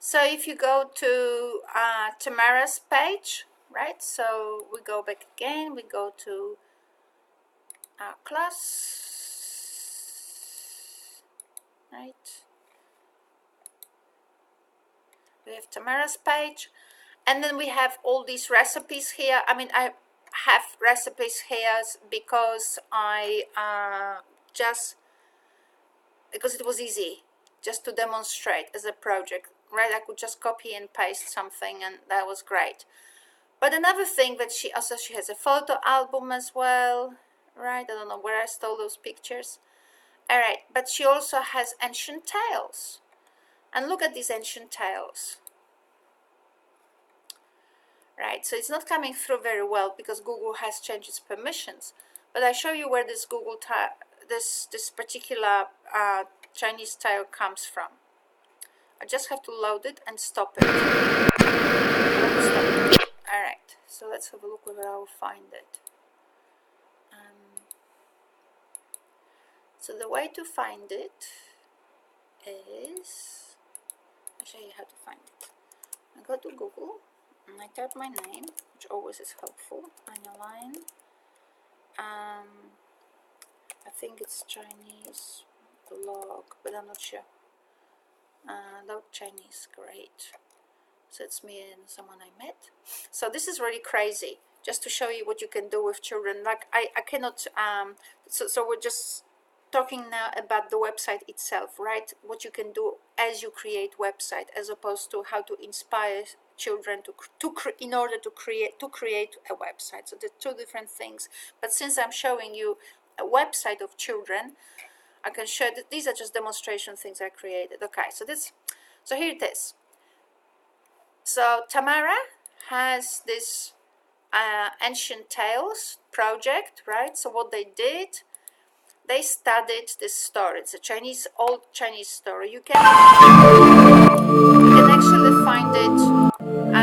So if you go to Tamara's page, right? So we go back again, we go to our class, right? We have Tamara's page, and then we have all these recipes here. I mean, I have recipes here because because it was easy just to demonstrate as a project, right? I could just copy and paste something, and that was great. But another thing that she has a photo album as well, right? I don't know where I stole those pictures. All right, but she also has ancient tales. And look at these ancient tales. Right, so it's not coming through very well because Google has changed its permissions. But I show you where this this particular Chinese tale comes from. I just have to load it and stop it. All right, so let's have a look where I will find it. So the way to find it is, I'll show you how to find it. I go to Google and I type my name, which always is helpful, Ania Lian. I think it's Chinese blog, but I'm not sure. LOTE Chinese, great. So it's me and someone I met. So this is really crazy, just to show you what you can do with children. Like I cannot, so we're just talking now about the website itself, right? What you can do as you create website, as opposed to how to inspire children in order to create a website. So they're two different things. But since I'm showing you a website of children, I can show that these are just demonstration things I created. Okay, so here it is. So Tamara has this ancient tales project, right? So what they did, they studied this story. It's a old Chinese story. You can actually find it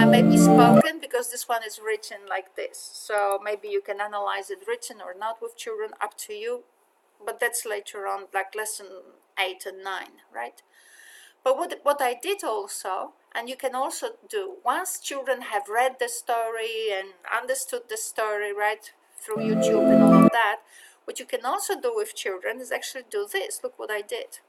maybe spoken, because this one is written like this. So maybe you can analyze it written or not with children, up to you. But that's later on, like lesson 8 and 9, right? But what I did also, and you can also do, once children have read the story and understood the story, right, through YouTube and all of that, what you can also do with children is actually do this. Look what I did.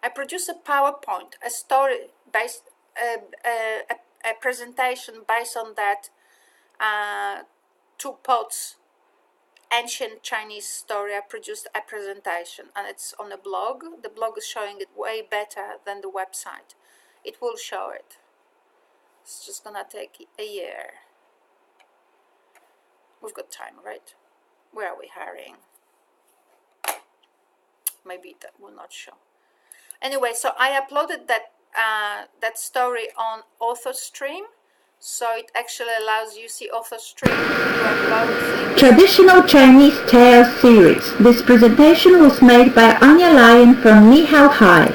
I produced a PowerPoint, a story based, a presentation based on that two pots ancient Chinese story. I produced a presentation, and it's on a blog. The blog is showing it way better than the website. It will show it. It's just gonna take a year. We've got time, right? Where are we hurrying? Maybe that will not show. Anyway, so I uploaded that story on AuthorStream. So it actually allows you see AuthorStream to upload things. Traditional Chinese Tale Series. This presentation was made by Ania Lian from Ni Hao Hai.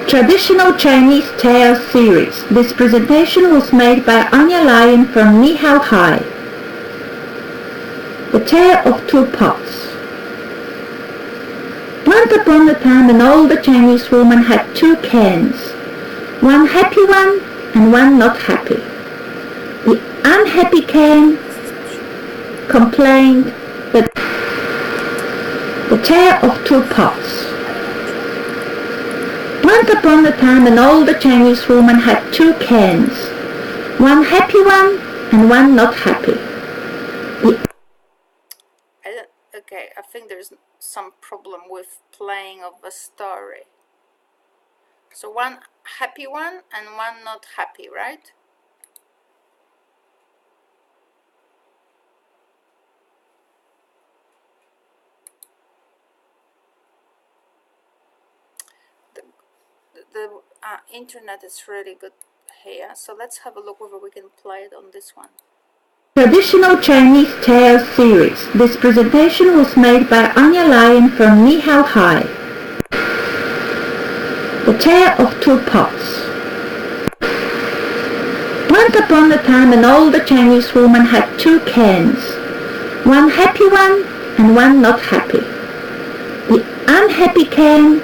Traditional Chinese Tale Series. This presentation was made by Ania Lian from Ni Hao Hai. The Tale of Two Pots. Once upon a time, an older Chinese woman had two cans. One happy one and one not happy. The unhappy can complained that the tale of two pots. Once upon a time, an older Chinese woman had two cans. One happy one and one not happy. Okay, I think there's some problem with playing of a story. So one happy one and one not happy, right? The internet is really good here, so let's have a look whether we can play it on this one. Traditional Chinese Tale Series. This presentation was made by Ania Lian from Ni Hao Hai. The Tale of Two Pots. Once upon a time, an older Chinese woman had two cans. One happy one and one not happy. The unhappy can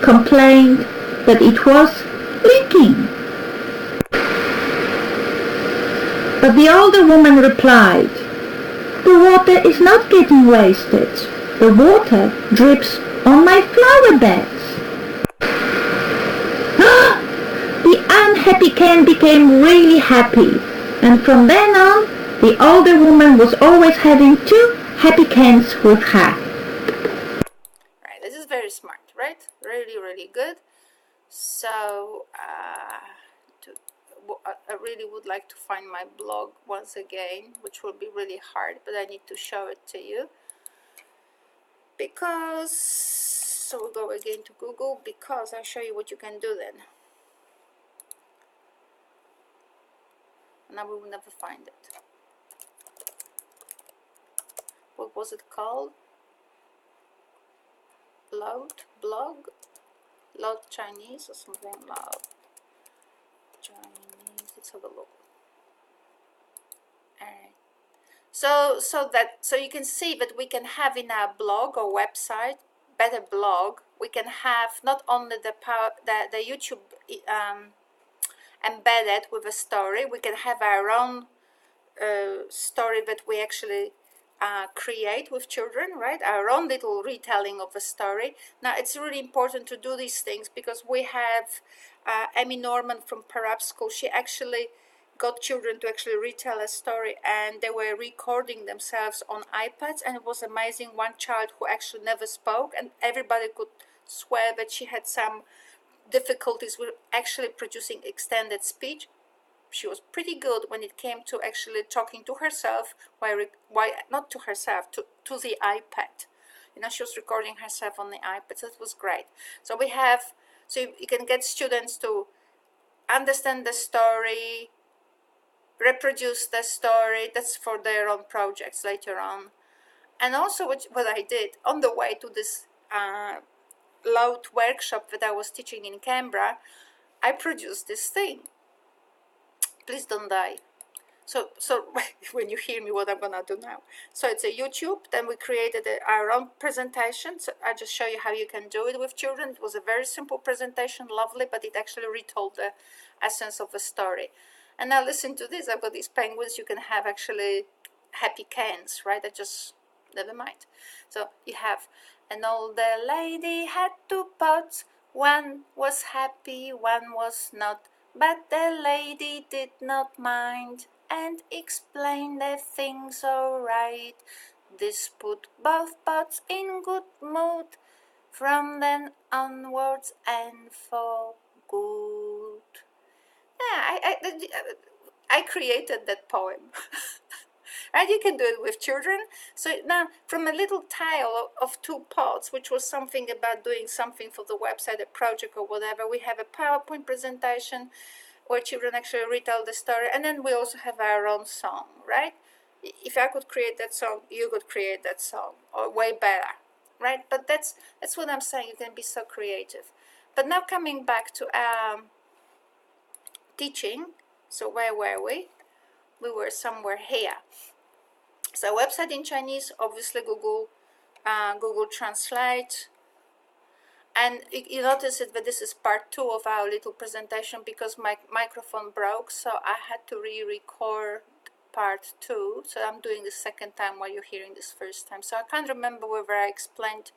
complained that it was leaking. But the older woman replied, "The water is not getting wasted. The water drips on my flower beds." The unhappy can became really happy, and from then on, the older woman was always having 2 happy cans with her. Right, this is very smart, right? Really, really good. So, I really would like to find my blog once again, which will be really hard, but I need to show it to you. Because, so we'll go again to Google, because I'll show you what you can do then. Now we will never find it. What was it called? LOTE blog? LOTE Chinese or something? LOTE Chinese. Let's have a look. Alright. So you can see that we can have in our blog or website, better blog, we can have not only the YouTube embedded with a story, we can have our own story that we actually create with children, right? Our own little retelling of a story. Now it's really important to do these things because we have Amy Norman from Parab School. She actually got children to actually retell a story, and they were recording themselves on iPads, and it was amazing. One child who actually never spoke, and everybody could swear that she had some difficulties with actually producing extended speech. She was pretty good when it came to actually talking to herself, why not to herself, to the iPad. You know, she was recording herself on the iPad, so it was great. So we have, so you can get students to understand the story, reproduce the story. That's for their own projects later on. And also what I did on the way to this LOTE workshop that I was teaching in Canberra, I produced this thing. Please don't die. So when you hear me, what I'm gonna do now. So it's a YouTube. Then we created our own presentation. So I just show you how you can do it with children. It was a very simple presentation, lovely, but it actually retold the essence of the story. And now listen to this. I've got these penguins. You can have actually happy cans, right? I just, never mind. So you have an older lady had 2 pots. One was happy, one was not. But the lady did not mind and explained the things all right. This put both pots in good mood from then onwards and for good. Yeah, I created that poem. Right, you can do it with children. So now, from a little tile of 2 pots, which was something about doing something for the website, a project or whatever, we have a PowerPoint presentation where children actually retell the story, and then we also have our own song, right? If I could create that song, you could create that song, or way better, right? But that's what I'm saying. You can be so creative. But now coming back to teaching. So where were we? We were somewhere here. So website in Chinese, obviously Google Translate. And you notice it that this is part 2 of our little presentation because my microphone broke, so I had to re-record part 2. So I'm doing the second time while you're hearing this first time. So I can't remember whether I explained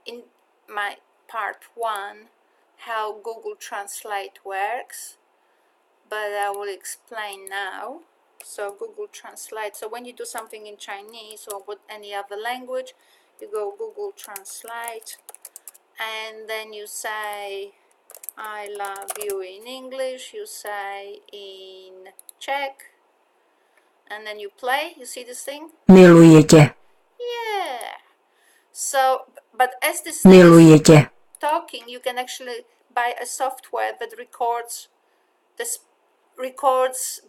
in my part 1 how Google Translate works, but I will explain now. So Google Translate. So when you do something in Chinese or with any other language, you go Google Translate, and then you say I love you in English, you say in Czech, and then you play. You see this thing? Milujete. Yeah. So, but as this thing is Milujete. talking, you can actually buy a software that records this, records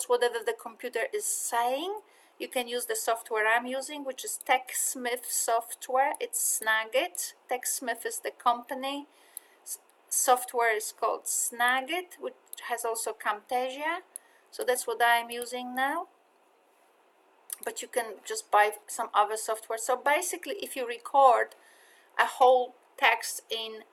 whatever the computer is saying. You can use the software I'm using, which is TechSmith software. It's Snagit. TechSmith is the company. Software is called Snagit, which has also Camtasia. So that's what I'm using now. but you can just buy some other software. So basically, if you record a whole text in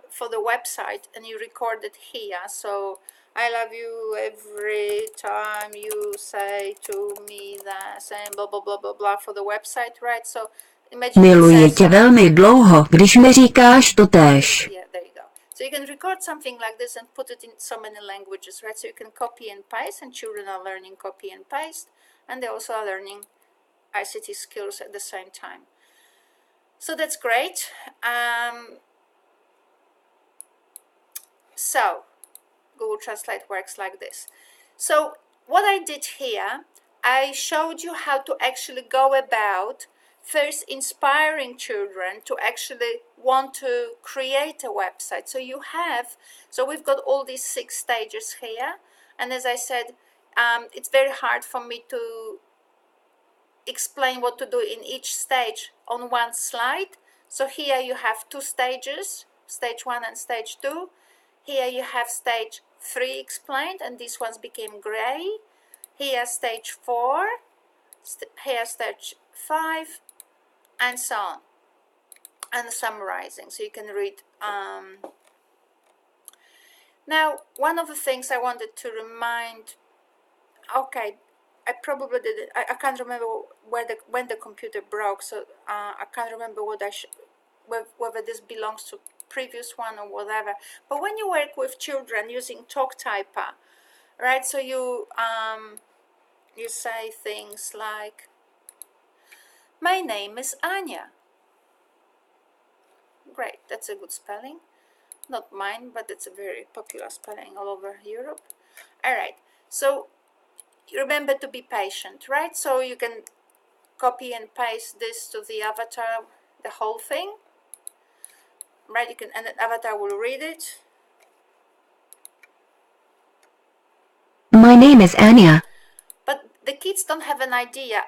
for the website and you record it here, so I love you every time you say to me the same blah blah blah blah blah for the website, right? So imagine it Miluji says, tě velmi dlouho, když mi říkáš totéž. yeah, there you go. So you can record something like this and put it in so many languages, right? So you can copy and paste, and children are learning copy and paste, and they also are learning ICT skills at the same time. So that's great. So Google Translate works like this. So what I did here, I showed you how to actually go about first inspiring children to actually want to create a website. So we've got all these 6 stages here, and as I said, it's very hard for me to explain what to do in each stage on one slide. So here you have 2 stages, stage 1 and stage 2. Here you have stage 3 explained, and these ones became gray. Here stage 4, here stage 5, and so on, and summarizing, so you can read. Now, one of the things I wanted to remind, okay, I probably did it. I can't remember when the computer broke, so I can't remember whether this belongs to previous one or whatever. But when you work with children using TalkTyper, right? So you say things like, "My name is Ania." Great, that's a good spelling. Not mine, but it's a very popular spelling all over Europe. All right, so remember to be patient, right? So you can copy and paste this to the avatar, the whole thing, right? You can, and the avatar will read it. My name is Ania. But the kids don't have an idea.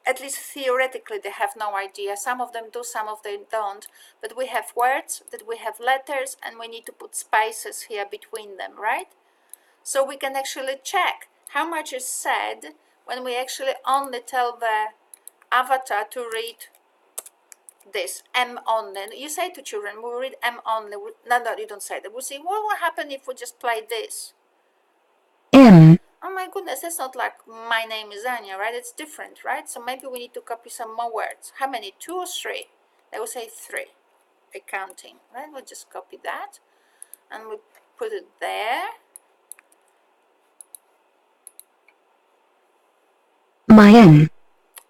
At least theoretically, they have no idea. Some of them do, some of them don't. But we have words, that we have letters, and we need to put spaces here between them, right? So we can actually check how much is said when we actually only tell the avatar to read this, M only. You say to children, we'll read M only. No, you don't say that. We'll say, what will happen if we just play this? M. Oh my goodness, that's not like my name is Anya, right? It's different, right? So maybe we need to copy some more words. How many? 2 or 3? They will say 3. Accounting, right? We'll just copy that and we put it there. My N.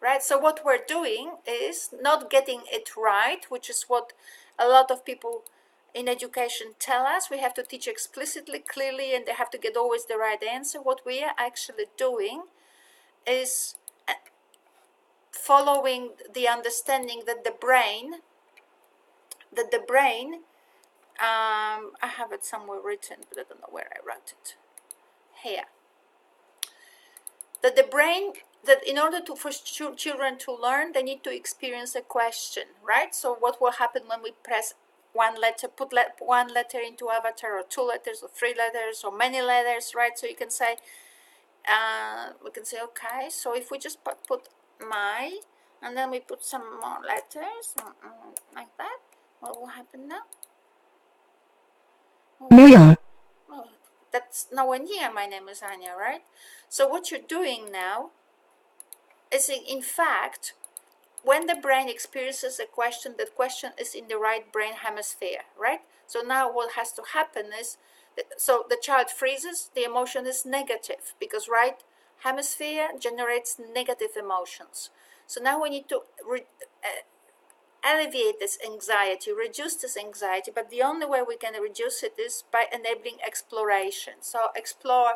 Right, so what we're doing is not getting it right, which is what a lot of people in education tell us. We have to teach explicitly, clearly, and they have to get always the right answer. What we are actually doing is following the understanding that the brain, I have it somewhere written, but I don't know where I wrote it. Here. That the brain, that in order for children to learn, they need to experience a question, right? So what will happen when we press one letter, put one letter into avatar, or 2 letters, or 3 letters, or many letters, right? So you can say, we can say, okay, so if we just put my, and then we put some more letters, like that, what will happen now? Million. Well, that's nowhere near my name is Anya, right? So what you're doing now is, in fact, when the brain experiences a question, that question is in the right brain hemisphere, right? So now what has to happen is, so the child freezes, the emotion is negative, because right hemisphere generates negative emotions. So now we need to alleviate this anxiety, reduce this anxiety, but the only way we can reduce it is by enabling exploration. So explore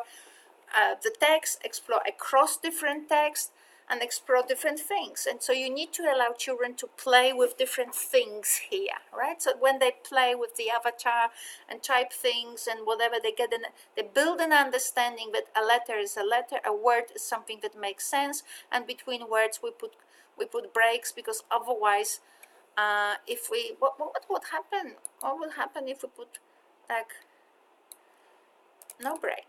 the text, explore across different texts, and explore different things. And so you need to allow children to play with different things here, right? So when they play with the avatar and type things and whatever, they build an understanding that a letter is a letter, a word is something that makes sense, and between words we put breaks, because otherwise, if we, what would happen? What will happen if we put like no break?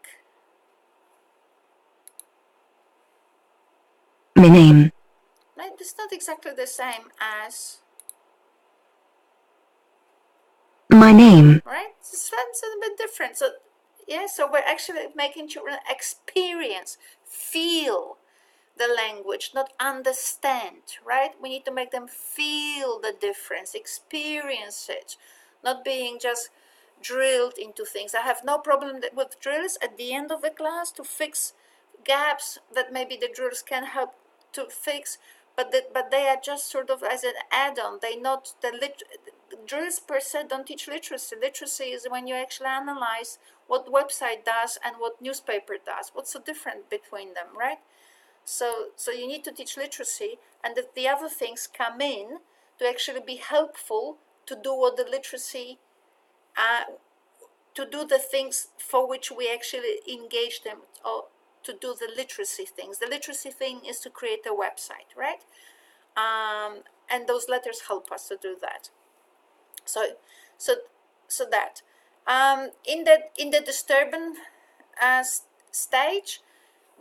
My name. Right? It's not exactly the same as, My name. right? It's a bit different. So, yeah, so we're actually making children experience, feel the language, not understand, right? We need to make them feel the difference, experience it, not being just drilled into things. I have no problem with drills at the end of the class to fix gaps that maybe the drills can help to fix, but they are just sort of as an add-on. They not drills per se don't teach literacy. Literacy is when you actually analyze what website does and what newspaper does. What's the difference between them, right? So you need to teach literacy, and the other things come in to actually be helpful to do what the literacy, to do the things for which we actually engage them, or to do the literacy things. The literacy thing is to create a website, right? And those letters help us to do that. So that in the disturbance stage,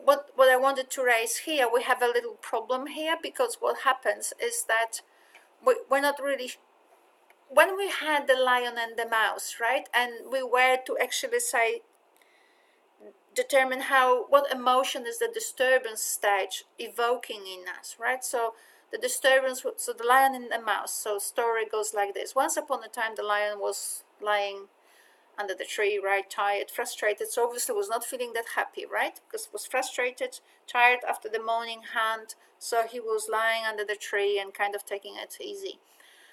what I wanted to raise here, we have a little problem here, because what happens is that we're not really, when we had the lion and the mouse, right, and we were to actually say, determine what emotion is the disturbance stage evoking in us, right? So the disturbance, so the lion and the mouse, so story goes like this. Once upon a time, the lion was lying under the tree, right, tired, frustrated, so obviously was not feeling that happy, right, because was frustrated, tired after the morning hunt, so he was lying under the tree and kind of taking it easy,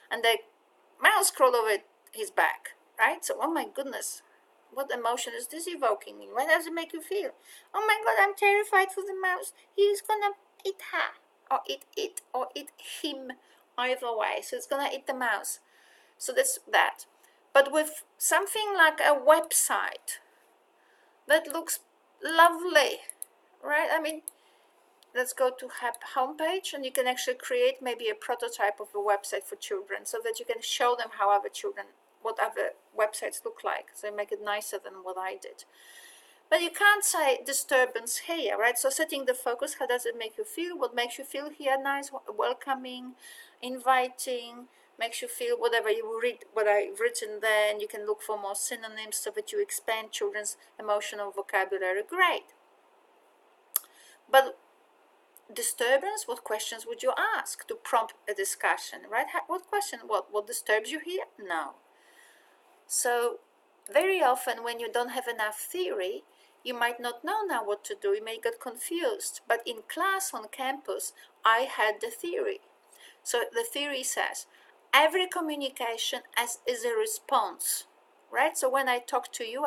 and the mouse crawled over his back, right? So, oh my goodness, what emotion is this evoking me? What does it make you feel? Oh my god, I'm terrified for the mouse. He's gonna eat her, or eat it, or eat him, either way. So it's gonna eat the mouse. So that's that. But with something like a website that looks lovely, right? I mean, let's go to homepage, and you can actually create maybe a prototype of a website for children, so that you can show them what other websites look like, so make it nicer than what I did. But you can't say disturbance here, right? So setting the focus, how does it make you feel? What makes you feel here nice, welcoming, inviting, makes you feel whatever you read, what I've written there, and you can look for more synonyms so that you expand children's emotional vocabulary. Great. But disturbance, what questions would you ask to prompt a discussion, right? What question? What disturbs you here? No. So very often when you don't have enough theory, you might not know now what to do. You may get confused. But in class on campus, I had the theory. So the theory says every communication is a response, right? So when I talk to you,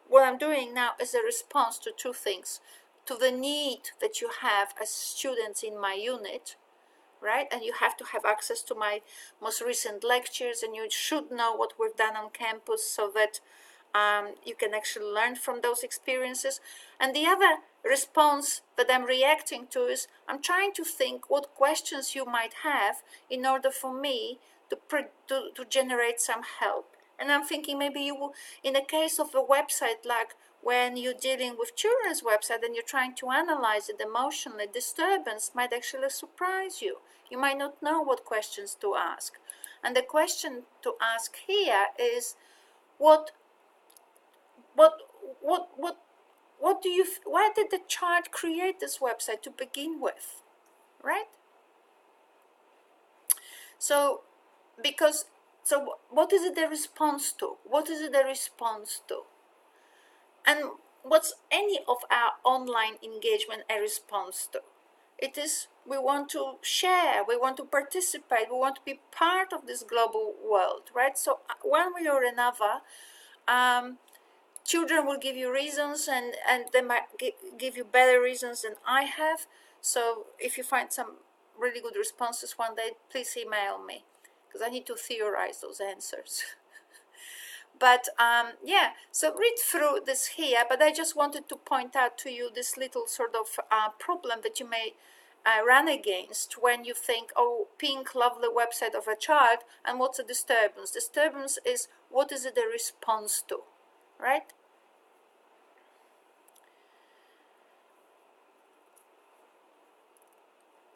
what I'm doing now is a response to two things: to the need that you have as students in my unit, right? And you have to have access to my most recent lectures, and you should know what we've done on campus, so that you can actually learn from those experiences. And the other response that I'm reacting to is I'm trying to think what questions you might have in order for me to generate some help. And I'm thinking maybe you will, in a case of a website, like when you're dealing with children's website and you're trying to analyze it emotionally, disturbance might actually surprise you. You might not know what questions to ask. And the question to ask here is, why did the child create this website to begin with, right? So what is it a response to? What is it a response to? And what's any of our online engagement a response to? It is, we want to share, we want to participate, we want to be part of this global world, right? So one way or another, children will give you reasons, and they might give you better reasons than I have. So if you find some really good responses one day, please email me, because I need to theorize those answers. But yeah, so read through this here, but I just wanted to point out to you this little sort of problem that you may run against when you think, oh, pink, lovely website of a child, and what's a disturbance? Disturbance is, what is it a response to, right?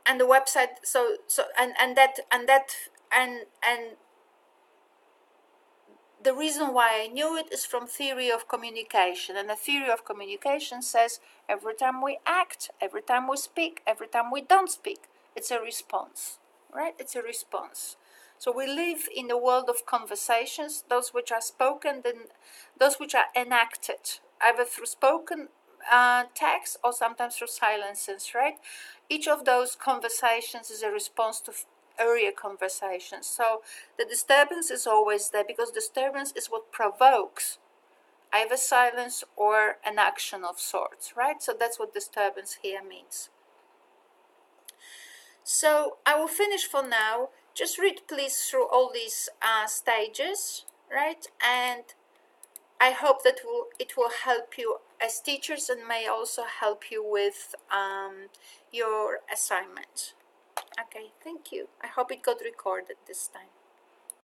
and the website, and the reason why I knew it is from theory of communication, and the theory of communication says every time we act, every time we speak, every time we don't speak, it's a response, right? It's a response. So we live in the world of conversations, those which are spoken, then those which are enacted, either through spoken text or sometimes through silences, right? Each of those conversations is a response to earlier conversations. So the disturbance is always there, because disturbance is what provokes either silence or an action of sorts, right? So that's what disturbance here means. So I will finish for now. Just read please through all these stages, right? And I hope that it will help you as teachers, and may also help you with your assignment. Okay, thank you. I hope it got recorded this time.